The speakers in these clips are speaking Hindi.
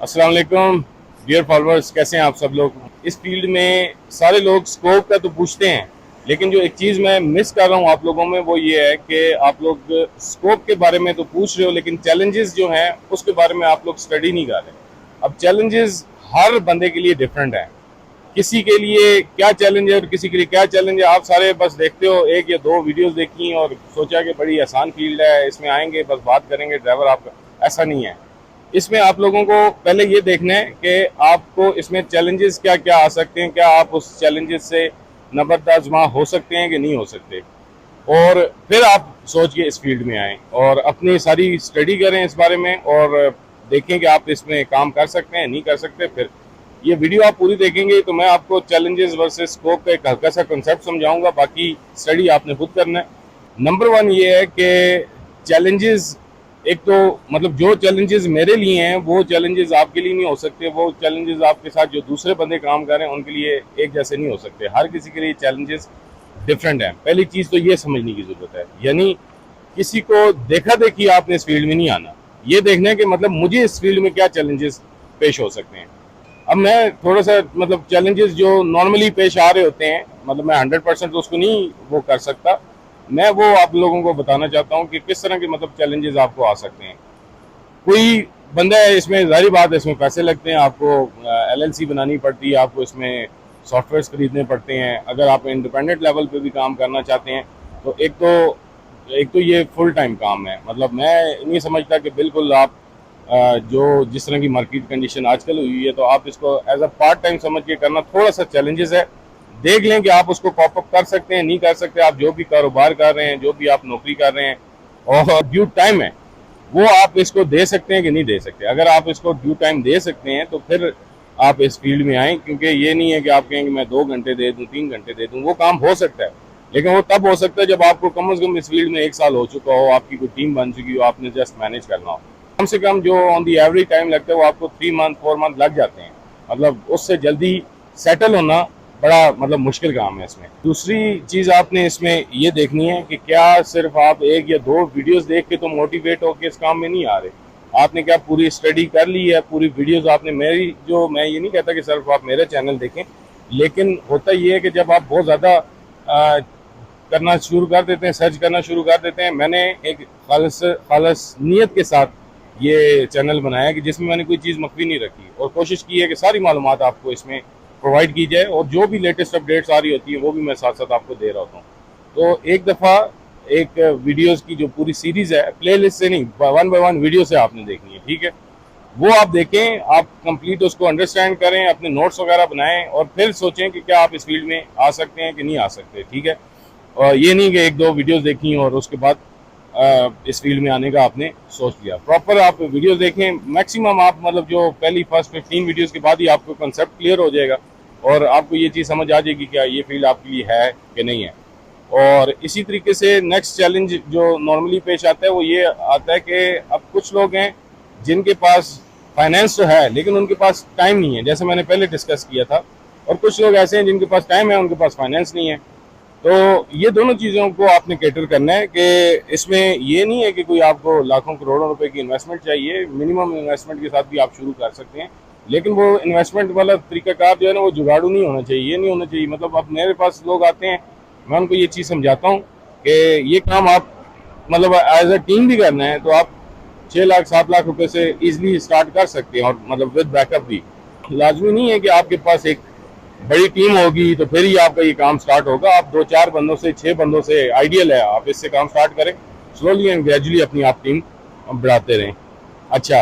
अस्सलाम वालेकुम डियर फॉलोअर्स, कैसे हैं आप सब लोग। इस फील्ड में सारे लोग स्कोप का तो पूछते हैं, लेकिन जो एक चीज़ मैं मिस कर रहा हूँ आप लोगों में वो ये है कि आप लोग स्कोप के बारे में तो पूछ रहे हो, लेकिन चैलेंजेस जो हैं उसके बारे में आप लोग स्टडी नहीं कर रहे। अब चैलेंजेस हर बंदे के लिए डिफरेंट हैं। किसी के लिए क्या चैलेंज है और किसी के लिए क्या चैलेंज है। आप सारे बस देखते हो, एक या दो वीडियोस देखी और सोचा कि बड़ी आसान फील्ड है, इसमें आएंगे बस बात करेंगे ड्राइवर आपका। ऐसा नहीं है। इसमें आप लोगों को पहले ये देखना है कि आपको इसमें चैलेंजेस क्या क्या आ सकते हैं, क्या आप उस चैलेंजेस से नबर्द आजमा हो सकते हैं कि नहीं हो सकते, और फिर आप सोच के इस फील्ड में आएँ और अपनी सारी स्टडी करें इस बारे में और देखें कि आप इसमें काम कर सकते हैं नहीं कर सकते। फिर ये वीडियो आप पूरी देखेंगे तो मैं आपको चैलेंजेस वर्सेस स्कोप का एक हल्का सा कंसेप्ट समझाऊंगा, बाकी स्टडी आपने खुद करना है। नंबर वन ये है कि चैलेंजेस, एक तो मतलब जो चैलेंजेस मेरे लिए हैं वो चैलेंजेस आपके लिए नहीं हो सकते, वो चैलेंजेस आपके साथ जो दूसरे बंदे काम कर रहे हैं उनके लिए एक जैसे नहीं हो सकते। हर किसी के लिए चैलेंजेस डिफरेंट हैं। पहली चीज़ तो ये समझने की ज़रूरत है, यानी किसी को देखा देखी आपने इस फील्ड में नहीं आना। ये देखना है कि मतलब मुझे इस फील्ड में क्या चैलेंजेस पेश हो सकते हैं। अब मैं थोड़ा सा मतलब चैलेंजेस जो नॉर्मली पेश आ रहे होते हैं, मतलब मैं 100% तो उसको नहीं वो कर सकता, मैं वो आप लोगों को बताना चाहता हूँ कि किस तरह के मतलब चैलेंजेस आपको आ सकते हैं। कोई बंदा है, इसमें जाहिर बात है इसमें पैसे लगते हैं, आपको LLC बनानी पड़ती है, आपको इसमें सॉफ्टवेयर खरीदने पड़ते हैं। अगर आप इंडिपेंडेंट लेवल पे भी काम करना चाहते हैं तो एक तो ये फुल टाइम काम है। मतलब मैं नहीं समझता कि बिल्कुल आप जो जिस तरह की मार्केट कंडीशन आजकल हुई है तो आप इसको एज अ पार्ट टाइम समझ के करना थोड़ा सा चैलेंजेस है। देख लें कि आप उसको कॉप अप कर सकते हैं नहीं कर सकते। आप जो भी कारोबार कर रहे हैं, जो भी आप नौकरी कर रहे हैं और ड्यू टाइम है वो आप इसको दे सकते हैं कि नहीं दे सकते। अगर आप इसको ड्यू टाइम दे सकते हैं तो फिर आप इस फील्ड में आएँ, क्योंकि ये नहीं है कि आप कहेंगे मैं 2 घंटे दे दूँ 3 घंटे दे दूँ। वो काम हो सकता है, लेकिन वो तब हो सकता है जब आपको कम अज़ कम इस फील्ड में 1 साल हो चुका हो, आपकी कोई टीम बन चुकी हो, आपने जस्ट मैनेज करना हो। कम से कम जो ऑन दी एवरेज टाइम लगता है वो आपको 3 मंथ 4 मंथ लग जाते हैं। मतलब उससे जल्दी सेटल होना बड़ा मतलब मुश्किल काम है इसमें। दूसरी चीज़ आपने इसमें ये देखनी है कि क्या सिर्फ आप एक या दो वीडियोस देख के तो मोटिवेट होकर इस काम में नहीं आ रहे। आपने क्या पूरी स्टडी कर ली है, पूरी वीडियोस आपने मेरी जो, मैं ये नहीं कहता कि सिर्फ आप मेरा चैनल देखें, लेकिन होता ये है कि जब आप बहुत ज़्यादा करना शुरू कर देते हैं, सर्च करना शुरू कर देते हैं। मैंने एक खालस नीयत के साथ ये चैनल बनाया कि जिसमें मैंने कोई चीज़ मख्फी नहीं रखी और कोशिश की है कि सारी मालूमात आपको इसमें प्रोवाइड की जाए और जो भी लेटेस्ट अपडेट्स आ रही होती है वो भी मैं साथ साथ आपको दे रहा होता हूँ। तो एक दफ़ा एक वीडियोस की जो पूरी सीरीज़ है, प्लेलिस्ट से नहीं, 1 बाय 1 वीडियो से आपने देखनी है, ठीक है। वो आप देखें, आप कंप्लीट उसको अंडरस्टैंड करें, अपने नोट्स वगैरह बनाएं और फिर सोचें कि क्या आप इस फील्ड में आ सकते हैं कि नहीं आ सकते, ठीक है। और ये नहीं कि एक दो वीडियोस देखी और उसके बाद इस फील्ड में आने का आपने सोच लिया। प्रॉपर आप वीडियोस देखें, मैक्सिमम आप मतलब जो पहली फर्स्ट 15 वीडियोस के बाद ही आपको कंसेप्ट क्लियर हो जाएगा और आपको ये चीज़ समझ आ जाएगी क्या ये फील्ड आपके लिए है कि नहीं है। और इसी तरीके से नेक्स्ट चैलेंज जो नॉर्मली पेश आता है वो ये आता है कि अब कुछ लोग हैं जिनके पास फाइनेंस तो है लेकिन उनके पास टाइम नहीं है, जैसे मैंने पहले डिस्कस किया था, और कुछ लोग ऐसे हैं जिनके पास टाइम है उनके पास फाइनेंस नहीं है। तो ये दोनों चीज़ों को आपने कैटर करना है कि इसमें ये नहीं है कि कोई आपको लाखों करोड़ों रुपए की इन्वेस्टमेंट चाहिए। मिनिमम इन्वेस्टमेंट के साथ भी आप शुरू कर सकते हैं, लेकिन वो इन्वेस्टमेंट वाला तरीकाकार जो है ना वो जुगाड़ू नहीं होना चाहिए। ये नहीं होना चाहिए, मतलब अब मेरे पास लोग आते हैं, मैं उनको ये चीज़ समझाता हूँ कि ये काम आप मतलब एज अ टीम भी करना है तो आप 6 लाख 7 लाख रुपए से इजीली स्टार्ट कर सकते हैं, और मतलब विद बैकअप भी। लाजमी नहीं है कि आपके पास एक बड़ी टीम होगी तो फिर ही आपका ये काम स्टार्ट होगा। आप 2-4 बंदों से 6 बंदों से आइडियल है, आप इससे काम स्टार्ट करें, स्लोली एंड ग्रेजुअली अपनी आप टीम बढ़ाते रहें। अच्छा,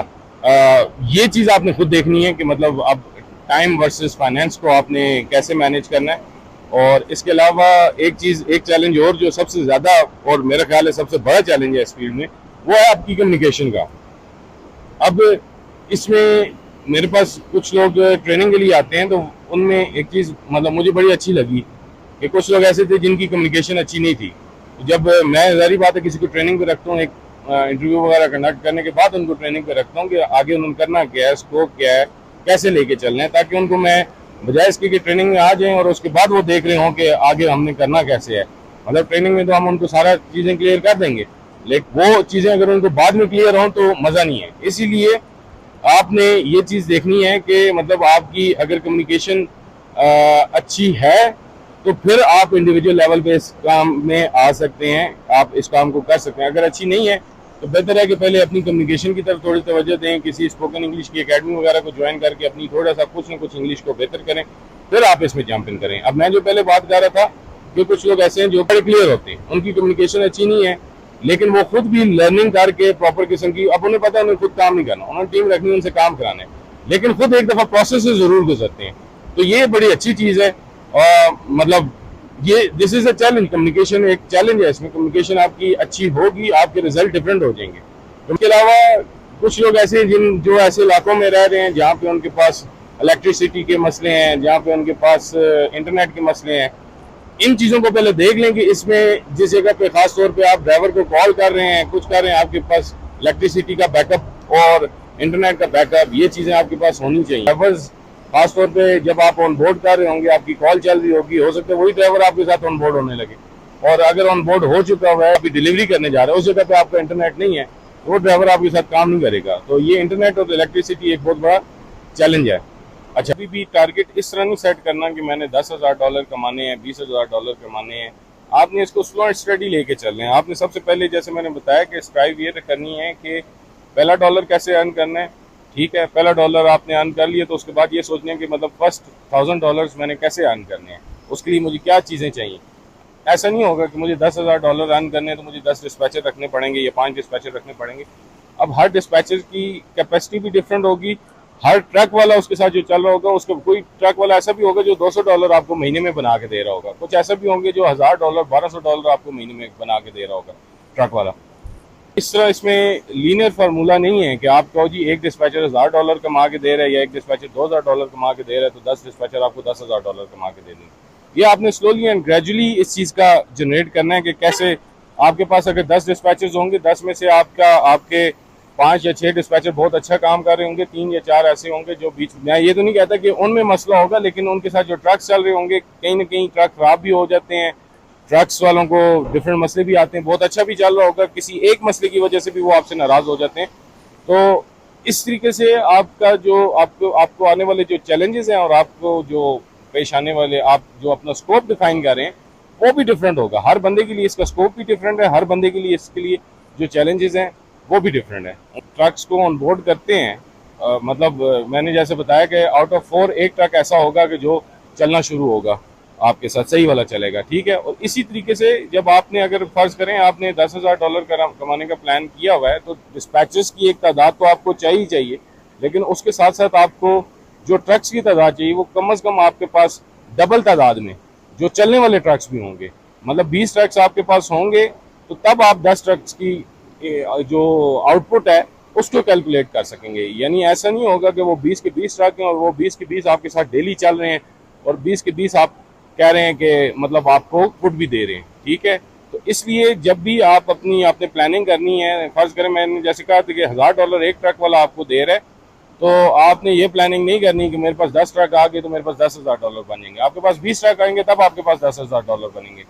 ये चीज़ आपने खुद देखनी है कि मतलब अब टाइम वर्सेस फाइनेंस को आपने कैसे मैनेज करना है। और इसके अलावा एक चीज़, एक चैलेंज और जो सबसे ज़्यादा और मेरा ख्याल है सबसे बड़ा चैलेंज है इस फील्ड में, वो है आपकी कम्युनिकेशन का। अब इसमें मेरे पास कुछ लोग ट्रेनिंग के लिए आते हैं तो उनमें एक चीज़ मतलब मुझे बड़ी अच्छी लगी कि कुछ लोग ऐसे थे जिनकी कम्युनिकेशन अच्छी नहीं थी। जब मैं ज़ाहिर बात है किसी को ट्रेनिंग पे रखता हूँ, एक इंटरव्यू वगैरह कंडक्ट करने के बाद उनको ट्रेनिंग पे रखता हूँ कि आगे उन्होंने करना क्या है, स्कोप क्या है, कैसे लेके चलना है, ताकि उनको मैं बजाय इसके कि ट्रेनिंग में आ जाएं और उसके बाद वो देख रहे हों कि आगे हमने करना कैसे है। मतलब ट्रेनिंग में तो हम उनको सारा चीज़ें क्लियर कर देंगे, लेकिन वो चीज़ें अगर उनको बाद में क्लियर हों तो मज़ा नहीं है। इसीलिए आपने ये चीज़ देखनी है कि मतलब आपकी अगर कम्युनिकेशन अच्छी है तो फिर आप इंडिविजुअल लेवल पे इस काम में आ सकते हैं, आप इस काम को कर सकते हैं। अगर अच्छी नहीं है तो बेहतर है कि पहले अपनी कम्युनिकेशन की तरफ थोड़ी तवज्जो दें, किसी स्पोकन इंग्लिश की एकेडमी वगैरह को ज्वाइन करके अपनी थोड़ा सा कुछ ना कुछ इंग्लिश को बेहतर करें, फिर आप इसमें जंप इन करें। अब मैं जो पहले बात कर रहा था कि कुछ लोग ऐसे हैं जो बड़े क्लियर होते हैं, उनकी कम्युनिकेशन अच्छी नहीं है, लेकिन वो खुद भी लर्निंग करके प्रॉपर किस्म की, अब उन्हें पता है उन्हें खुद काम नहीं करना, उन्होंने टीम रखनी, उनसे काम कराना है, लेकिन खुद एक दफ़ा प्रोसेस से ज़रूर गुजरते हैं। तो ये बड़ी अच्छी चीज़ है। और मतलब ये this is a challenge, communication एक चैलेंज है, इसमें कम्युनिकेशन आपकी अच्छी होगी, आपके रिजल्ट डिफरेंट हो जाएंगे। इसके अलावा कुछ लोग ऐसे हैं जिन जो ऐसे इलाकों में रह रहे हैं जहाँ पे उनके पास इलेक्ट्रिसिटी के मसले हैं, जहाँ पे उनके पास इंटरनेट के मसले हैं, इन चीज़ों को पहले देख लें कि इसमें जिस जगह पे खास तौर पे आप ड्राइवर को कॉल कर रहे हैं, कुछ कर रहे हैं, आपके पास इलेक्ट्रिसिटी का बैकअप और इंटरनेट का बैकअप, ये चीज़ें आपके पास होनी चाहिए। ड्राइवर्स खास तौर पे जब आप ऑन बोर्ड कर रहे होंगे, आपकी कॉल चल रही होगी, हो सकता है वही ड्राइवर आपके साथ ऑन बोर्ड होने लगे, और अगर ऑन बोर्ड हो चुका हुआ है, अभी डिलीवरी करने जा रहे हैं, उस जगह पे आपका इंटरनेट नहीं है, तो वो ड्राइवर आपके साथ काम नहीं करेगा। तो ये इंटरनेट और इलेक्ट्रिसिटी एक बहुत बड़ा चैलेंज है। अच्छा, अभी भी टारगेट इस तरह नहीं सेट करना कि मैंने $10,000 कमाने हैं, $20,000 कमाने हैं। आपने इसको स्लो एंड स्टडी लेके चलना है। आपने सबसे पहले, जैसे मैंने बताया, कि स्ट्राइव ये करनी है कि पहला डॉलर कैसे अर्न करना है। ठीक है, पहला डॉलर आपने अर्न कर लिया तो उसके बाद ये सोचना है कि मतलब फर्स्ट $1,000 मैंने कैसे अर्न करने हैं, उसके लिए मुझे क्या चीज़ें चाहिए। ऐसा नहीं होगा कि मुझे $10,000 अर्न करने हैं तो मुझे 10 डिस्पैचर रखने पड़ेंगे या 5 डिस्पैचर रखने पड़ेंगे। अब हर डिस्पैचर की कैपेसिटी भी डिफरेंट होगी, हर ट्रक वाला उसके साथ जो चल रहा होगा, उसका कोई ट्रक वाला ऐसा भी होगा जो $200 आपको महीने में बना के दे रहा होगा, कुछ ऐसा भी होंगे जो $1,000 $1,200 आपको महीने में बना के दे रहा होगा ट्रक वाला। इस तरह इसमें लीनियर फार्मूला नहीं है कि आप कहो जी एक डिस्पैचर $1,000 कमा के दे रहा है या एक डिस्पैचर $2,000 कमा के दे रहा है तो 10 डिस्पैचर आपको $10,000 कमा के दे देंगे। ये आपने स्लोली एंड ग्रेजुअली इस चीज़ का जनरेट करना है कि कैसे आपके पास अगर 10 डिस्पैचर्स होंगे, 10 में से आपके 5 या 6 डिस्पैचर बहुत अच्छा काम कर रहे होंगे, 3 या 4 ऐसे होंगे जो बीच में, ये तो नहीं कहता कि उनमें मसला होगा, लेकिन उनके साथ जो ट्रक्स चल रहे होंगे, कहीं ना कहीं ट्रक खराब भी हो जाते हैं, ट्रक्स वालों को डिफरेंट मसले भी आते हैं, बहुत अच्छा भी चल रहा होगा, किसी एक मसले की वजह से भी वो आपसे नाराज़ हो जाते हैं। तो इस तरीके से आपका जो आपको आपको आने वाले जो चैलेंजेस हैं और आपको जो पेश आने वाले, आप जो अपना स्कोप डिफाइन कर रहे हैं, वो भी डिफरेंट होगा। हर बंदे के लिए इसका स्कोप भी डिफरेंट है, हर बंदे के लिए इसके लिए जो चैलेंजेस हैं वो भी डिफरेंट है। ट्रक्स को ऑन बोर्ड करते हैं, मैंने जैसे बताया कि आउट ऑफ 4 एक ट्रक ऐसा होगा कि जो चलना शुरू होगा आपके साथ, सही वाला चलेगा। ठीक है, और इसी तरीके से जब आपने, अगर फर्ज करें आपने $10,000 कमाने का प्लान किया हुआ है, तो डिस्पैचेस की एक तादाद तो आपको चाहिए, लेकिन उसके साथ साथ आपको जो ट्रक्स की तादाद चाहिए वो कम से कम आपके पास डबल तादाद में जो चलने वाले ट्रक्स भी होंगे। मतलब 20 ट्रक्स आपके पास होंगे तो तब आप 10 ट्रक्स की जो आउटपुट है उसको कैलकुलेट कर सकेंगे। यानी ऐसा नहीं होगा कि वो 20 के 20 ट्रक हैं और वो 20 के 20 आपके साथ डेली चल रहे हैं और 20 के 20 आप कह रहे हैं कि मतलब आपको फुट भी दे रहे हैं। ठीक है, तो इसलिए जब भी आप आपने प्लानिंग करनी है, फर्ज करें मैंने जैसे कहा था कि $1,000 एक ट्रक वाला आपको दे रहा है, तो आपने ये प्लानिंग नहीं करनी कि मेरे पास 10 ट्रक आ गए तो मेरे पास $10,000 बनेंगे। आपके पास 20 ट्रक आएंगे तब आपके पास $10,000 बनेंगे।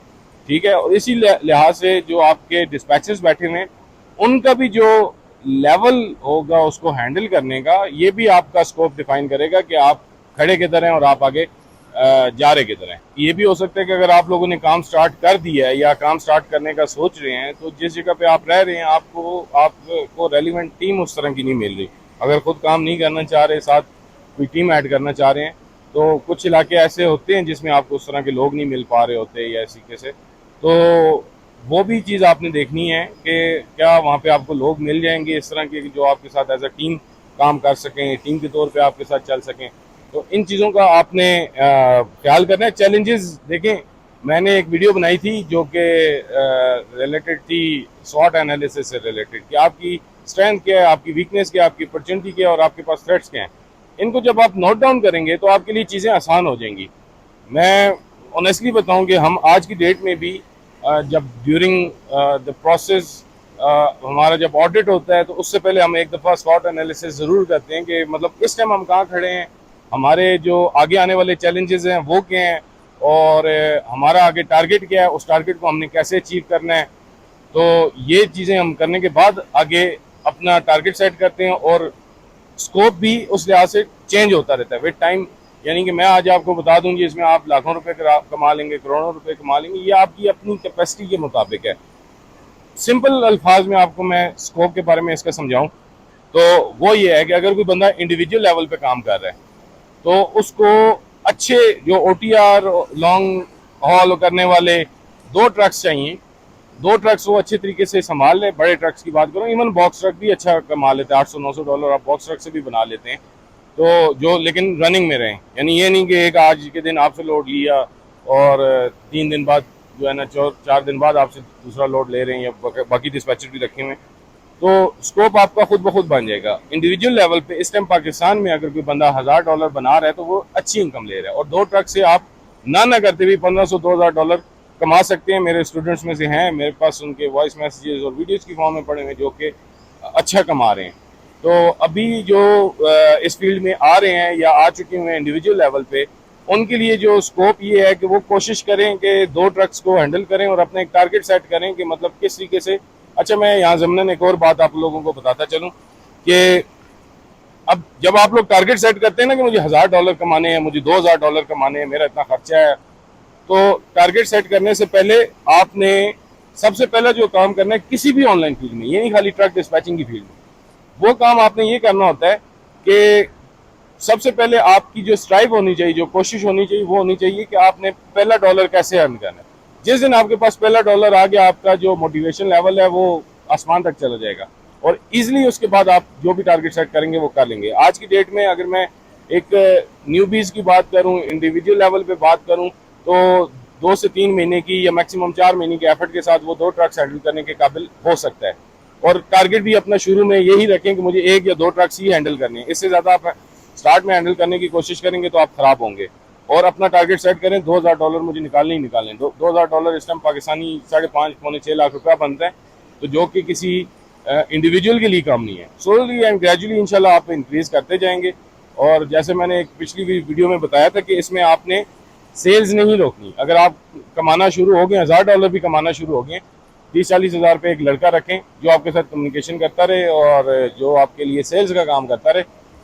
ठीक है, और इसी लिहाज से जो आपके डिस्पैचर्स बैठे हुए हैं उनका भी जो लेवल होगा उसको हैंडल करने का, ये भी आपका स्कोप डिफाइन करेगा कि आप खड़े किधर हैं और आप आगे जा रहे किधर हैं। ये भी हो सकता है कि अगर आप लोगों ने काम स्टार्ट कर दिया है या काम स्टार्ट करने का सोच रहे हैं, तो जिस जगह पे आप रह रहे हैं आपको रेलिवेंट टीम उस तरह की नहीं मिल रही। अगर खुद काम नहीं करना चाह रहे, साथ कोई टीम ऐड करना चाह रहे हैं, तो कुछ इलाके ऐसे होते हैं जिसमें आपको उस तरह के लोग नहीं मिल पा रहे होते या इसी के से, तो वो भी चीज़ आपने देखनी है कि क्या वहाँ पे आपको लोग मिल जाएंगे इस तरह के जो आपके साथ एज अ टीम काम कर सकें, टीम के तौर पे आपके साथ चल सकें। तो इन चीज़ों का आपने ख्याल करना है। चैलेंजेस देखें, मैंने एक वीडियो बनाई थी जो कि रिलेटेड थी स्वॉट एनालिसिस से रिलेटेड, कि आपकी स्ट्रेंथ क्या है, आपकी वीकनेस क्या है, आपकी अपॉर्चुनिटी क्या है और आपके पास थ्रेट्स क्या हैं। इनको जब आप नोट डाउन करेंगे तो आपके लिए चीज़ें आसान हो जाएंगी। मैं ऑनेस्टली बताऊं कि हम आज की डेट में भी जब ड्यूरिंग द प्रोसेस हमारा जब ऑडिट होता है तो उससे पहले हम एक दफ़ा स्वॉट एनालिसिस ज़रूर करते हैं कि मतलब इस टाइम हम कहाँ खड़े हैं, हमारे जो आगे आने वाले चैलेंजेस हैं वो क्या हैं और हमारा आगे टारगेट क्या है, उस टारगेट को हमने कैसे अचीव करना है। तो ये चीज़ें हम करने के बाद आगे अपना टारगेट सेट करते हैं और स्कोप भी उस लिहाज से चेंज होता रहता है विद टाइम। यानी कि मैं आज आपको बता दूं कि इसमें आप लाखों रुपए कमा लेंगे, करोड़ों रुपए कमा लेंगे, ये आपकी अपनी कैपेसिटी के मुताबिक है। सिंपल अल्फाज में आपको मैं स्कोप के बारे में इसका समझाऊं तो वो ये है कि अगर कोई बंदा इंडिविजुअल लेवल पे काम कर रहा है तो उसको अच्छे जो OTR लॉन्ग हॉल करने वाले 2 ट्रक्स चाहिए। 2 ट्रक्स वो अच्छे तरीके से संभाल ले। बड़े ट्रक्स की बात करूँ, इवन बॉक्स ट्रक भी अच्छा कमा लेते हैं, $800-900 आप बॉक्स ट्रक से भी बना लेते हैं। तो जो लेकिन रनिंग में रहें, यानी ये नहीं कि एक आज के दिन आपसे लोड लिया और 3 दिन बाद जो है ना 4 दिन बाद आपसे दूसरा लोड ले रहे हैं, या बाकी डिस्पैचर भी रखे हुए हैं, तो स्कोप आपका खुद ब खुद बन जाएगा। इंडिविजुअल लेवल पे इस टाइम पाकिस्तान में अगर कोई बंदा $1000 बना रहा है तो वो अच्छी इनकम ले रहा है, और 2 ट्रक से आप ना करते भी $1500-2000 कमा सकते हैं। मेरे स्टूडेंट्स में से हैं, मेरे पास उनके वॉइस मैसेजेस और वीडियोस की फॉर्म में पड़े हुए जो कि अच्छा कमा रहे हैं। तो अभी जो इस फील्ड में आ रहे हैं या आ चुके हुए हैं इंडिविजुअल लेवल पे, उनके लिए जो स्कोप ये है कि वो कोशिश करें कि 2 ट्रक्स को हैंडल करें और अपना एक टारगेट सेट करें कि मतलब किस तरीके से। अच्छा, मैं यहाँ ज़मीनन एक और बात आप लोगों को बताता चलूँ कि अब जब आप लोग टारगेट सेट करते हैं ना कि मुझे $1000 कमाने हैं, मुझे $2000 कमाने हैं, मेरा इतना खर्चा है, तो टारगेट सेट करने से पहले आपने सबसे पहला जो काम करना है किसी भी ऑनलाइन फील्ड में, ये नहीं खाली ट्रक डिस्पैचिंग की फील्ड में, वो काम आपने ये करना होता है कि सबसे पहले आपकी जो स्ट्राइव होनी चाहिए, जो कोशिश होनी चाहिए, वो होनी चाहिए कि आपने पहला डॉलर कैसे अर्न करना है। जिस दिन आपके पास पहला डॉलर आ गया, आपका जो मोटिवेशन लेवल है वो आसमान तक चला जाएगा, और इजीली उसके बाद आप जो भी टारगेट सेट करेंगे वो कर लेंगे। आज की डेट में अगर मैं एक न्यूबीज की बात करूं, इंडिविजुअल लेवल पे बात करूं, तो 2 से 3 महीने की या मैक्सिमम 4 महीने के एफर्ट के साथ वो 2 ट्रक्स हैंडल करने के काबिल हो सकता है। और टारगेट भी अपना शुरू में यही रखें कि मुझे 1 या 2 ट्रक्स ही हैंडल करने हैं। इससे ज़्यादा आप स्टार्ट में हैंडल करने की कोशिश करेंगे तो आप खराब होंगे। और अपना टारगेट सेट करें, $2000 मुझे निकालने ही निकालें। $2000 इस टाइम पाकिस्तानी 5.5-6 लाख रुपया बनता है, तो जो कि किसी इंडिविजुअल के लिए कम नहीं है। स्लोली एंड ग्रेजुअली इंशाल्लाह आप इंक्रीज करते जाएंगे। और जैसे मैंने एक पिछली वीडियो में बताया था कि इसमें आपने सेल्स नहीं रोकनी। अगर आप कमाना शुरू हो गए, $1000 भी कमाना शुरू हो गए, 30-40 हज़ार पे एक लड़का रखें जो आपके साथ कम्युनिकेशन करता रहे और जो आपके लिए सेल्स का काम करता रहे,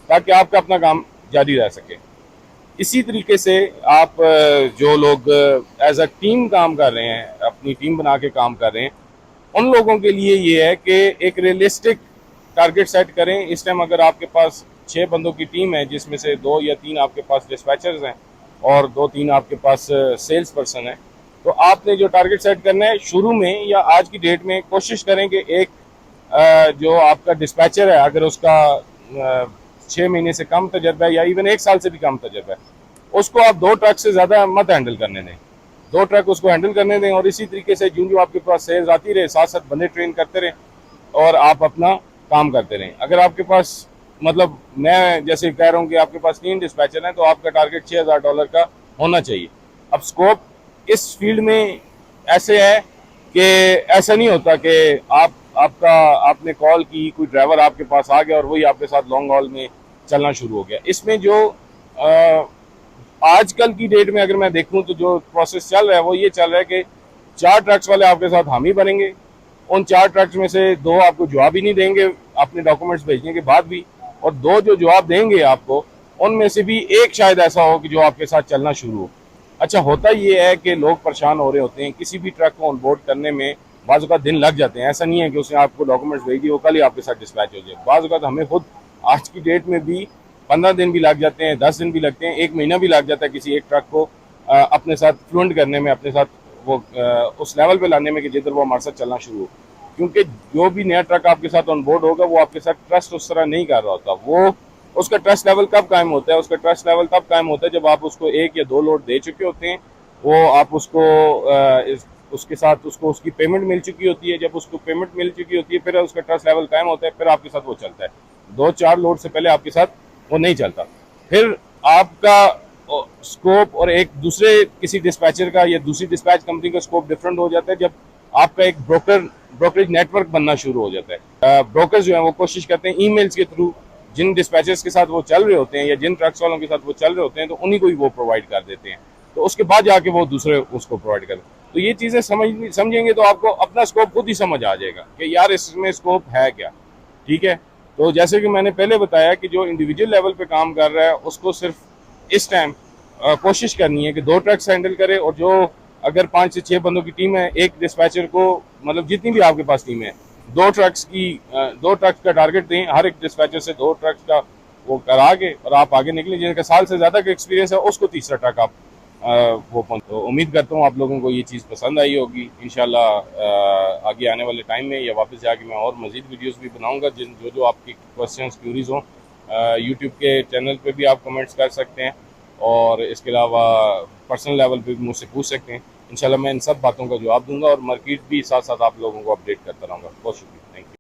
ताकि आपका अपना काम जारी रह सके। इसी तरीके से आप जो लोग एज अ टीम काम कर रहे हैं, अपनी टीम बना के काम कर रहे हैं, उन लोगों के लिए ये है कि एक रियलिस्टिक टारगेट सेट करें। इस टाइम अगर आपके पास 6 बंदों की टीम है, जिसमें से 2 या 3 आपके पास डिस्पैचर्स हैं और 2-3 आपके पास सेल्स पर्सन है, तो आपने जो टारगेट सेट करना है शुरू में या आज की डेट में, कोशिश करें कि एक जो आपका डिस्पैचर है, अगर उसका 6 महीने से कम तजर्बा है या इवन 1 साल से भी कम तजर्बा है, उसको आप 2 ट्रक से ज़्यादा मत हैंडल करने दें। 2 ट्रक उसको हैंडल करने दें, और इसी तरीके से जो आपके पास सेल्स आती रहे, साथ साथ बंदे ट्रेन करते रहें और आप अपना काम करते रहें। अगर आपके पास, मतलब मैं जैसे कह रहा हूँ कि आपके पास 3 डिस्पैचर हैं, तो आपका टारगेट $6000 का होना चाहिए। अब स्कोप इस फील्ड में ऐसे है कि ऐसा नहीं होता कि आपने कॉल की, कोई ड्राइवर आपके पास आ गया और वही आपके साथ लॉन्ग हॉल में चलना शुरू हो गया। इसमें जो आजकल की डेट में अगर मैं देखूं तो जो प्रोसेस चल रहा है वो ये चल रहा है कि 4 ट्रक्स वाले आपके साथ हामी बनेंगे, उन 4 ट्रक्स में से 2 आपको जवाब ही नहीं देंगे अपने डॉक्यूमेंट्स भेजने के बाद भी, और 2 जो जवाब देंगे आपको, उनमें से भी एक शायद ऐसा हो कि जो आपके साथ चलना शुरू हो। अच्छा, होता ये है कि लोग परेशान हो रहे होते हैं किसी भी ट्रक को ऑनबोर्ड करने में, बाज़ का दिन लग जाते हैं। ऐसा नहीं है कि उसने आपको डॉक्यूमेंट्स भेज दिए वो कल ही आपके साथ डिस्पैच हो जाए। बाज़ का हमें खुद आज की डेट में भी 15 दिन भी लग जाते हैं, 10 दिन भी लगते हैं, 1 महीना भी लग जाता है किसी एक ट्रक को अपने साथ फ्लुएंट करने में, अपने साथ वो उस लेवल पे लाने में कि जिधर वो हमारे साथ चलना शुरू हो। क्योंकि जो भी नया ट्रक आपके साथ ऑन बोर्ड होगा वो आपके साथ ट्रस्ट उस तरह नहीं कर रहा होता। वो उसका ट्रस्ट लेवल कब कायम होता है? उसका ट्रस्ट लेवल तब कायम होता है जब आप उसको 1 या 2 लोड दे चुके होते हैं, वो आप उसको उसके साथ उसको उसकी पेमेंट मिल चुकी होती है। जब उसको पेमेंट मिल चुकी होती है फिर उसका ट्रस्ट लेवल कायम होता है, फिर आपके साथ वो चलता है। 2-4 लोड से पहले आपके साथ वो नहीं चलता। फिर आपका स्कोप और एक दूसरे किसी डिस्पैचर का या दूसरी डिस्पैच कंपनी का स्कोप डिफरेंट हो जाता है जब आपका एक ब्रोकरेज नेटवर्क बनना शुरू हो जाता है। ब्रोकर्स जो है वो कोशिश करते हैं ईमेल्स के थ्रू जिन डिस्पैचर्स के साथ वो चल रहे होते हैं या जिन ट्रक्स वालों के साथ वो चल रहे होते हैं, तो उन्हीं को ही वो प्रोवाइड कर देते हैं, तो उसके बाद जाके वो दूसरे उसको प्रोवाइड करते हैं। तो ये चीज़ें समझेंगे तो आपको अपना स्कोप खुद ही समझ आ जाएगा कि यार इसमें स्कोप है क्या। ठीक है, तो जैसे कि मैंने पहले बताया कि जो इंडिविजुअल लेवल पे काम कर रहा है उसको सिर्फ इस टाइम कोशिश करनी है कि 2 ट्रक्स हैंडल करे, और जो अगर 5 से 6 बंदों की टीम है, एक डिस्पैचर को, मतलब जितनी भी आपके पास टीम है, 2 ट्रक्स का टारगेट दें, हर एक डिस्पैचर से 2 ट्रक्स का वो करा के और आप आगे निकलें। जिनका साल से ज़्यादा का एक्सपीरियंस है उसको तीसरा ट्रक आप वो पहुँच। तो उम्मीद करता हूँ आप लोगों को ये चीज़ पसंद आई होगी। इंशाल्लाह आगे आने वाले टाइम में या वापस जाके मैं और मज़ीद वीडियोस भी बनाऊंगा, जिन जो जो आपकी क्वेश्चंस क्यूरीज हों। यूट्यूब के चैनल पे भी आप कमेंट्स कर सकते हैं, और इसके अलावा पर्सनल लेवल पे भी मुझसे पूछ सकते हैं। इंशाल्लाह मैं इन सब बातों का जवाब दूंगा, और मार्केट भी साथ साथ आप लोगों को अपडेट करता रहूँगा। बहुत शुक्रिया।